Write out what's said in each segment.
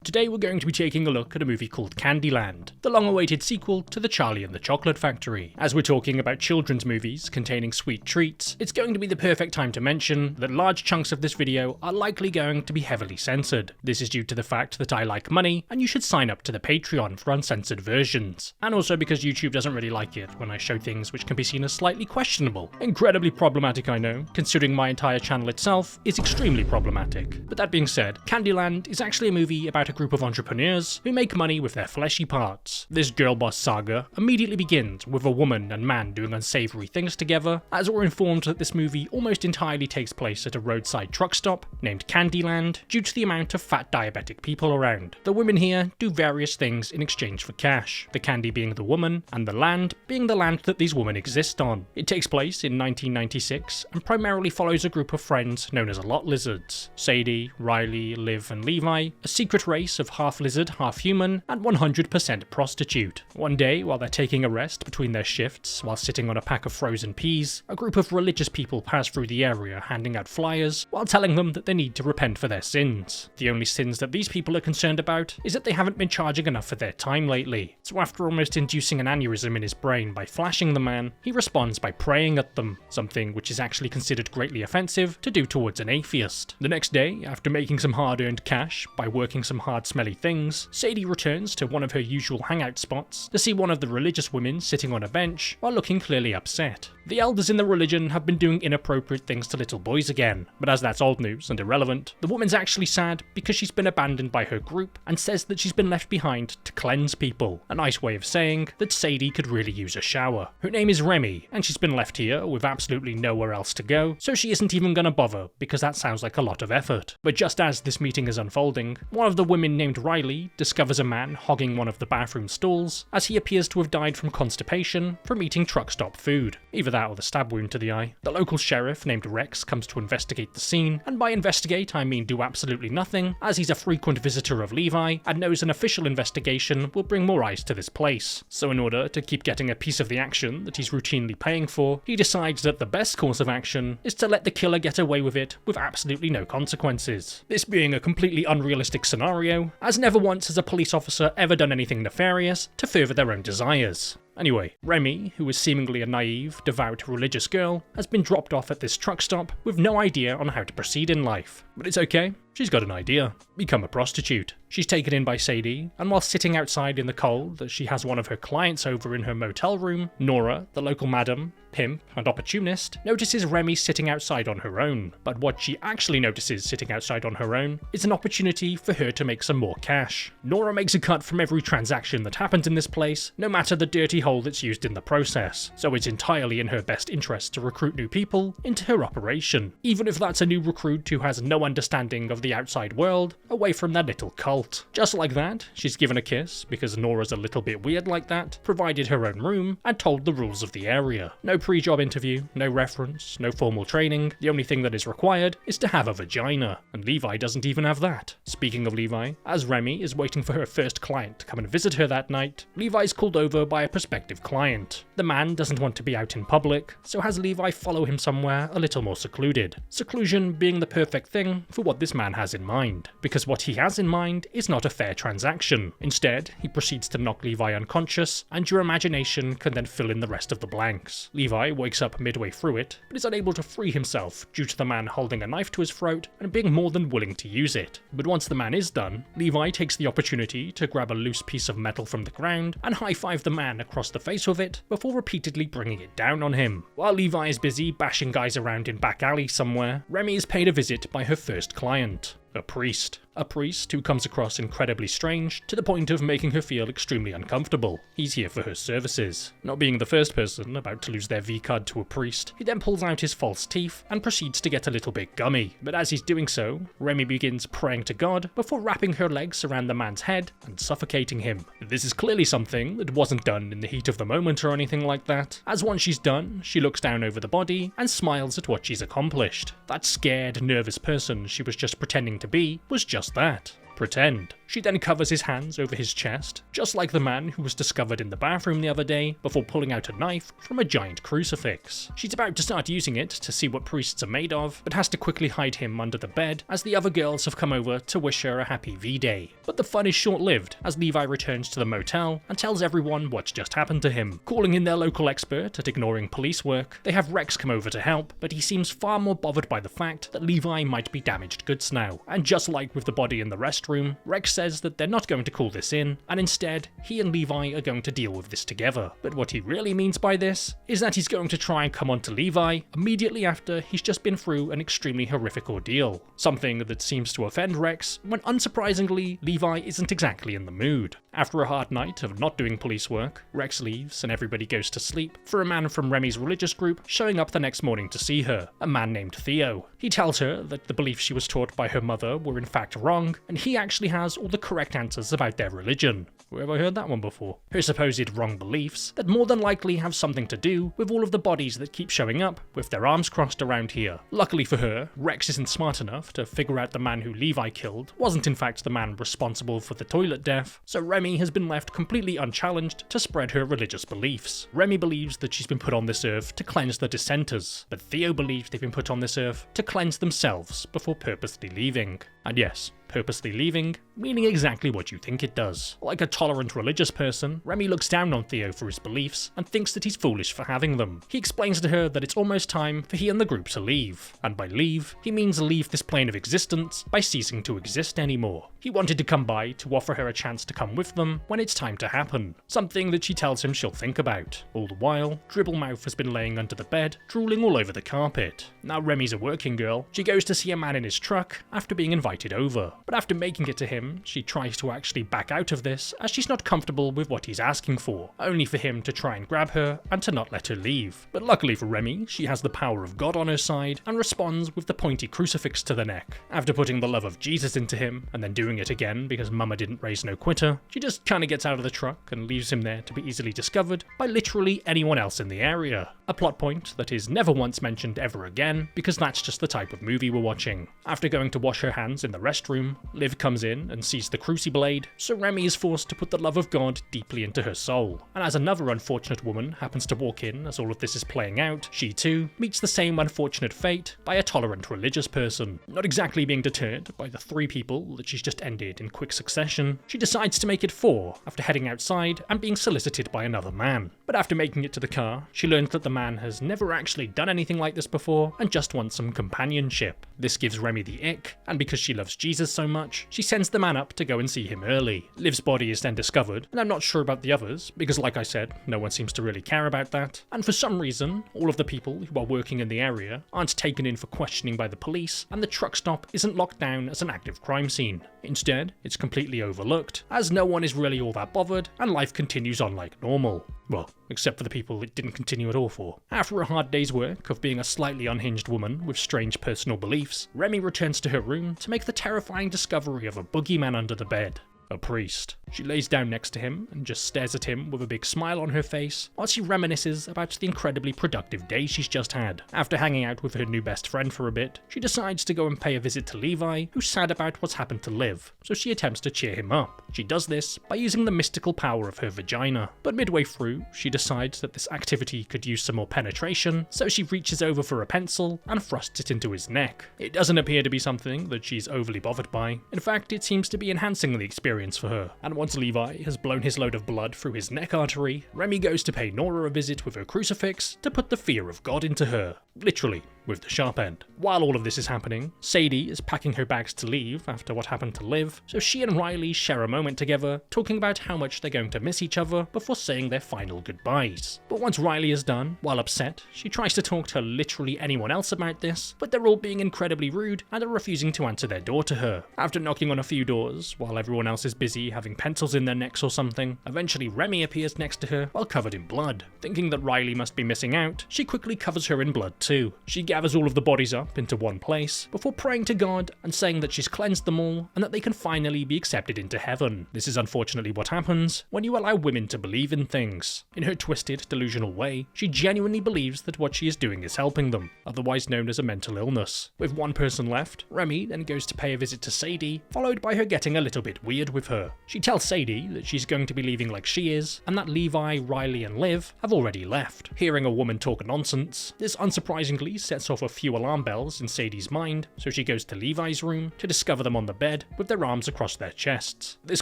Today we're going to be taking a look at a movie called Candyland, the long-awaited sequel to The Charlie and the Chocolate Factory. As we're talking about children's movies containing sweet treats, it's going to be the perfect time to mention that large chunks of this video are likely going to be heavily censored. This is due to the fact that I like money, and you should sign up to the Patreon for uncensored versions. And also because YouTube doesn't really like it when I show things which can be seen as slightly questionable. Incredibly problematic, I know, considering my entire channel itself is extremely problematic. But that being said, Candyland is actually a movie about a group of entrepreneurs who make money with their fleshy parts. This girl boss saga immediately begins with a woman and man doing unsavory things together, as we're informed that this movie almost entirely takes place at a roadside truck stop named Candyland due to the amount of fat diabetic people around. The women here do various things in exchange for cash, the candy being the woman, and the land being the land that these women exist on. It takes place in 1996 and primarily follows a group of friends known as a lot lizards: Sadie, Riley, Liv, and Levi, a secret race of half lizard, half human, and 100% prostitute. One day, while they're taking a rest between their shifts while sitting on a pack of frozen peas, a group of religious people pass through the area handing out flyers while telling them that they need to repent for their sins. The only sins that these people are concerned about is that they haven't been charging enough for their time lately. So after almost inducing an aneurysm in his brain by flashing the man, he responds by praying at them, something which is actually considered greatly offensive to do towards an atheist. The next day, after making some hard-earned cash by working some hard smelly things, Sadie returns to one of her usual hangout spots to see one of the religious women sitting on a bench while looking clearly upset. The elders in the religion have been doing inappropriate things to little boys again, but as that's old news and irrelevant, the woman's actually sad because she's been abandoned by her group and says that she's been left behind to cleanse people, a nice way of saying that Sadie could really use a shower. Her name is Remy, and she's been left here with absolutely nowhere else to go, so she isn't even gonna bother because that sounds like a lot of effort. But just as this meeting is unfolding, one of the women named Riley discovers a man hogging one of the bathroom stalls, as he appears to have died from constipation from eating truck stop food. Either that or the stab wound to the eye. The local sheriff named Rex comes to investigate the scene, and by investigate I mean do absolutely nothing, as he's a frequent visitor of Levi and knows an official investigation will bring more eyes to this place. So in order to keep getting a piece of the action that he's routinely paying for, he decides that the best course of action is to let the killer get away with it with absolutely no consequences. This being a completely unrealistic scenario, as never once has a police officer ever done anything nefarious to further their own desires. Anyway, Remy, who is seemingly a naive, devout, religious girl, has been dropped off at this truck stop with no idea on how to proceed in life. But it's okay, she's got an idea: become a prostitute. She's taken in by Sadie, and while sitting outside in the cold as she has one of her clients over in her motel room, Nora, the local madam, pimp, and opportunist, notices Remy sitting outside on her own. But what she actually notices sitting outside on her own is an opportunity for her to make some more cash. Nora makes a cut from every transaction that happens in this place, no matter the dirty hole that's used in the process, so it's entirely in her best interest to recruit new people into her operation, even if that's a new recruit who has no understanding of the outside world, away from their little cult. Just like that, she's given a kiss, because Nora's a little bit weird like that, provided her own room, and told the rules of the area. No pre-job interview, no reference, no formal training. The only thing that is required is to have a vagina, and Levi doesn't even have that. Speaking of Levi, as Remy is waiting for her first client to come and visit her that night, Levi's called over by a prospective client. The man doesn't want to be out in public, so has Levi follow him somewhere a little more secluded. Seclusion being the perfect thing for what this man has in mind, because what he has in mind is not a fair transaction. Instead, he proceeds to knock Levi unconscious, and your imagination can then fill in the rest of the blanks. Levi wakes up midway through it, but is unable to free himself due to the man holding a knife to his throat and being more than willing to use it. But once the man is done, Levi takes the opportunity to grab a loose piece of metal from the ground and high-five the man across the face with it before repeatedly bringing it down on him. While Levi is busy bashing guys around in back alley somewhere, Remy is paid a visit by her first client. A priest. A priest who comes across incredibly strange to the point of making her feel extremely uncomfortable. He's here for her services. Not being the first person about to lose their V-card to a priest, he then pulls out his false teeth and proceeds to get a little bit gummy. But as he's doing so, Remy begins praying to God before wrapping her legs around the man's head and suffocating him. This is clearly something that wasn't done in the heat of the moment or anything like that, as once she's done, she looks down over the body and smiles at what she's accomplished. That scared, nervous person she was just pretending to be was just that. Pretend. She then covers his hands over his chest, just like the man who was discovered in the bathroom the other day, before pulling out a knife from a giant crucifix. She's about to start using it to see what priests are made of, but has to quickly hide him under the bed as the other girls have come over to wish her a happy V-Day. But the fun is short-lived as Levi returns to the motel and tells everyone what's just happened to him. Calling in their local expert at ignoring police work, they have Rex come over to help, but he seems far more bothered by the fact that Levi might be damaged goods now. And just like with the body in the restroom, Rex says that they're not going to call this in, and instead, he and Levi are going to deal with this together. But what he really means by this is that he's going to try and come on to Levi immediately after he's just been through an extremely horrific ordeal. Something that seems to offend Rex, when unsurprisingly, Levi isn't exactly in the mood. After a hard night of not doing police work, Rex leaves and everybody goes to sleep for a man from Remy's religious group showing up the next morning to see her, a man named Theo. He tells her that the beliefs she was taught by her mother were in fact wrong, and he actually has all the correct answers about their religion. Where have I heard that one before? Her supposed wrong beliefs that more than likely have something to do with all of the bodies that keep showing up with their arms crossed around here. Luckily for her, Rex isn't smart enough to figure out the man who Levi killed wasn't in fact the man responsible for the toilet death, so Remy has been left completely unchallenged to spread her religious beliefs. Remy believes that she's been put on this earth to cleanse the dissenters, but Theo believes they've been put on this earth to cleanse themselves before purposely leaving. And yes, purposely leaving, meaning exactly what you think it does. Like a tolerant religious person, Remy looks down on Theo for his beliefs and thinks that he's foolish for having them. He explains to her that it's almost time for he and the group to leave, and by leave, he means leave this plane of existence by ceasing to exist anymore. He wanted to come by to offer her a chance to come with them when it's time to happen, something that she tells him she'll think about. All the while, Dribblemouth has been laying under the bed, drooling all over the carpet. Now Remy's a working girl, she goes to see a man in his truck after being invited over. But after making it to him, she tries to actually back out of this as she's not comfortable with what he's asking for, only for him to try and grab her and to not let her leave. But luckily for Remy, she has the power of God on her side and responds with the pointy crucifix to the neck. After putting the love of Jesus into him and then doing it again because Mama didn't raise no quitter, she just kinda gets out of the truck and leaves him there to be easily discovered by literally anyone else in the area. A plot point that is never once mentioned ever again because that's just the type of movie we're watching. After going to wash her hands in the restroom, Liv comes in and sees the cruciblade, so Remy is forced to put the love of God deeply into her soul. And as another unfortunate woman happens to walk in as all of this is playing out, she too meets the same unfortunate fate by a tolerant religious person. Not exactly being deterred by the 3 people that she's just ended in quick succession, she decides to make it 4 after heading outside and being solicited by another man. But after making it to the car, she learns that the man has never actually done anything like this before and just wants some companionship. This gives Remy the ick, and because she loves Jesus so much, she sends the man up to go and see him early. Liv's body is then discovered, and I'm not sure about the others, because like I said, no one seems to really care about that, and for some reason, all of the people who are working in the area aren't taken in for questioning by the police, and the truck stop isn't locked down as an active crime scene. Instead, it's completely overlooked, as no one is really all that bothered, and life continues on like normal. Well, except for the people it didn't continue at all for. After a hard day's work of being a slightly unhinged woman with strange personal beliefs, Remy returns to her room to make the terrifying discovery of a boogeyman under the bed. A priest. She lays down next to him and just stares at him with a big smile on her face while she reminisces about the incredibly productive day she's just had. After hanging out with her new best friend for a bit, she decides to go and pay a visit to Levi, who's sad about what's happened to Liv, so she attempts to cheer him up. She does this by using the mystical power of her vagina, but midway through, she decides that this activity could use some more penetration, so she reaches over for a pencil and thrusts it into his neck. It doesn't appear to be something that she's overly bothered by. In fact, it seems to be enhancing the experience for her, and once Levi has blown his load of blood through his neck artery, Remy goes to pay Nora a visit with her crucifix to put the fear of God into her. Literally, with the sharp end. While all of this is happening, Sadie is packing her bags to leave after what happened to Liv, so she and Riley share a moment together, talking about how much they're going to miss each other before saying their final goodbyes. But once Riley is done, while upset, she tries to talk to literally anyone else about this, but they're all being incredibly rude and are refusing to answer their door to her. After knocking on a few doors, while everyone else is busy having pencils in their necks or something, eventually Remy appears next to her while covered in blood. Thinking that Riley must be missing out, she quickly covers her in blood too. She gathers all of the bodies up into one place before praying to God and saying that she's cleansed them all and that they can finally be accepted into heaven. This is unfortunately what happens when you allow women to believe in things. In her twisted, delusional way, she genuinely believes that what she is doing is helping them, otherwise known as a mental illness. With one person left, Remy then goes to pay a visit to Sadie, followed by her getting a little bit weird with her. She tells Sadie that she's going to be leaving like she is, and that Levi, Riley, and Liv have already left. Hearing a woman talk nonsense, this unsurprisingly sets off a few alarm bells in Sadie's mind, so she goes to Levi's room to discover them on the bed with their arms across their chests. This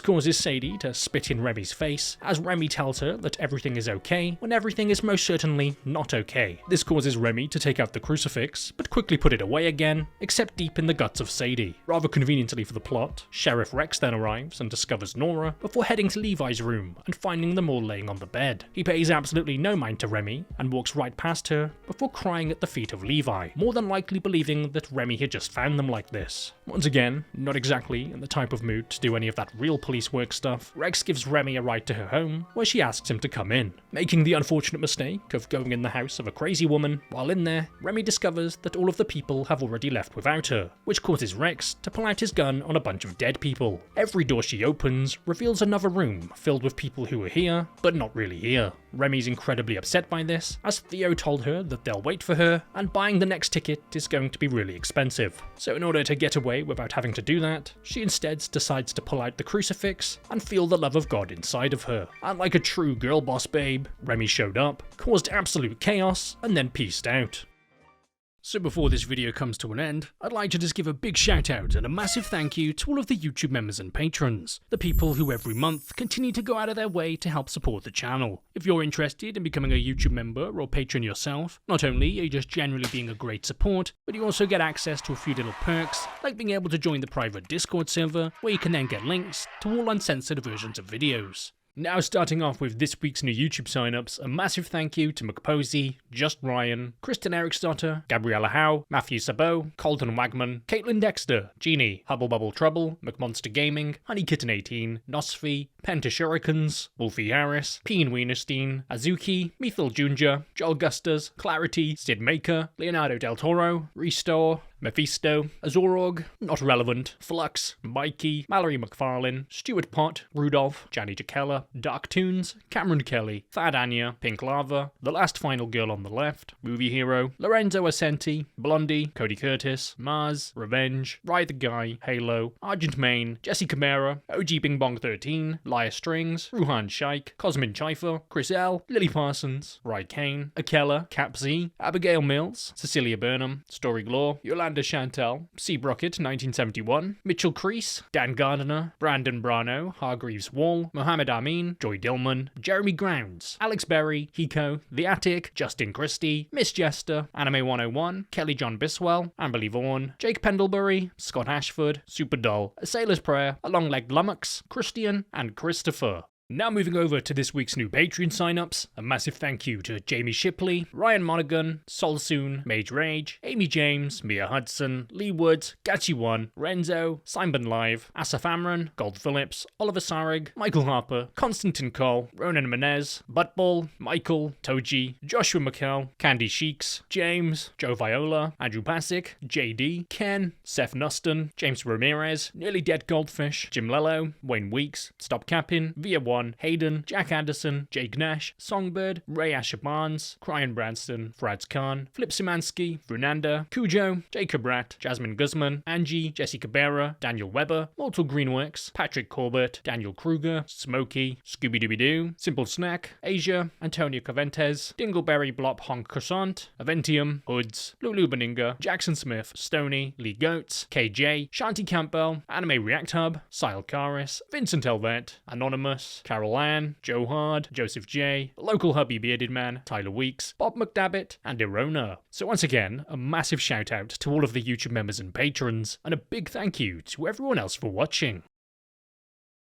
causes Sadie to spit in Remy's face, as Remy tells her that everything is okay when everything is most certainly not okay. This causes Remy to take out the crucifix, but quickly put it away again, except deep in the guts of Sadie. Rather conveniently for the plot, Sheriff Rex then arrives and discovers Nora before heading to Levi's room and finding them all laying on the bed. He pays absolutely no mind to Remy and walks right past her before crying at the feet of Levi, more than likely believing that Remy had just found them like this. Once again, not exactly in the type of mood to do any of that real police work stuff, Rex gives Remy a ride to her home where she asks him to come in, making the unfortunate mistake of going in the house of a crazy woman. While in there, Remy discovers that all of the people have already left without her, which causes Rex to pull out his gun on a bunch of dead people. Every door she opens reveals another room filled with people who are here, but not really here. Remy's incredibly upset by this, as Theo told her that they'll wait for her, and buying the next ticket is going to be really expensive. So in order to get away without having to do that, she instead decides to pull out the crucifix and feel the love of God inside of her. And like a true girl boss babe, Remy showed up, caused absolute chaos, and then peaced out. So before this video comes to an end, I'd like to just give a big shout out and a massive thank you to all of the YouTube members and patrons, the people who every month continue to go out of their way to help support the channel. If you're interested in becoming a YouTube member or patron yourself, not only are you just generally being a great support, but you also get access to a few little perks, like being able to join the private Discord server, where you can then get links to all uncensored versions of videos. Now starting off with this week's new YouTube signups, a massive thank you to McPosey, Just Ryan, Kristen Eriksdotter, Gabriella Howe, Matthew Sabot, Colton Wagman, Caitlin Dexter, Jeannie, Hubble Bubble Trouble, McMonster Gaming, Honeykitten18, Nosfi, Penta Shurikens, Wolfie Harris, Peen Wienerstein, Azuki, Methil Junja, Joel Gustas, Clarity, Sid Maker, Leonardo Del Toro, Restore, Mephisto, Azorog, Not Relevant, Flux, Mikey, Mallory McFarlane, Stuart Pott, Rudolph, Janny Jakella, Dark Toons, Cameron Kelly, Thad Anya, Pink Lava, The Last Final Girl on the Left, Movie Hero, Lorenzo Ascenti, Blondie, Cody Curtis, Mars, Revenge, Ride the Guy, Halo, Argent Main, Jesse Camara, OG Bing Bong 13, Liar Strings, Ruhan Shaik, Cosmin Chifer, Chris L, Lily Parsons, Ry Kane, Akella, Cap Z, Abigail Mills, Cecilia Burnham, Story Glore, Yolanda Chantel, C. Brockett 1971, Mitchell Crease, Dan Gardiner, Brandon Brano, Hargreaves Wall, Mohammed Amin, Joy Dillman, Jeremy Grounds, Alex Berry, Hiko, The Attic, Justin Christie, Miss Jester, Anime 101, Kelly John Biswell, Amberly Vaughan, Jake Pendlebury, Scott Ashford, Super Doll, A Sailor's Prayer, A Long-Legged Lummox, Christian, and Christopher. Now moving over to this week's new Patreon signups, a massive thank you to Jamie Shipley, Ryan Monaghan, Solsoon, Mage Rage, Amy James, Mia Hudson, Lee Woods, Gachi1, Renzo, Simon Live, Asaf Amron, Gold Phillips, Oliver Sarig, Michael Harper, Constantine Cole, Ronan Menez, Buttball, Michael, Toji, Joshua McKell, Candy Sheiks, James, Joe Viola, Andrew Pasick, JD, Ken, Seth Nuston, James Ramirez, Nearly Dead Goldfish, Jim Lello, Wayne Weeks, Stop Capping, Via 1, Hayden, Jack Anderson, Jake Nash, Songbird, Ray Asher Barnes, Cryan Branston, Frads Khan, Flip Simansky, Brunanda, Cujo, Jacob Rat, Jasmine Guzman, Angie, Jesse Cabrera, Daniel Weber, Mortal Greenworks, Patrick Corbett, Daniel Kruger, Smokey, Scooby-Dooby-Doo, Simple Snack, Asia, Antonio Caventes, Dingleberry Blop Honk Croissant, Aventium, Hoods, Lulu Beninga, Jackson Smith, Stony, Lee Goats, KJ, Shanti Campbell, Anime React Hub, Sile Karis, Vincent Elvet, Anonymous, Carol Ann, Joe Hard, Joseph J, Local Hubby Bearded Man, Tyler Weeks, Bob McDabbit, and Irona. So once again, a massive shout out to all of the YouTube members and patrons, and a big thank you to everyone else for watching.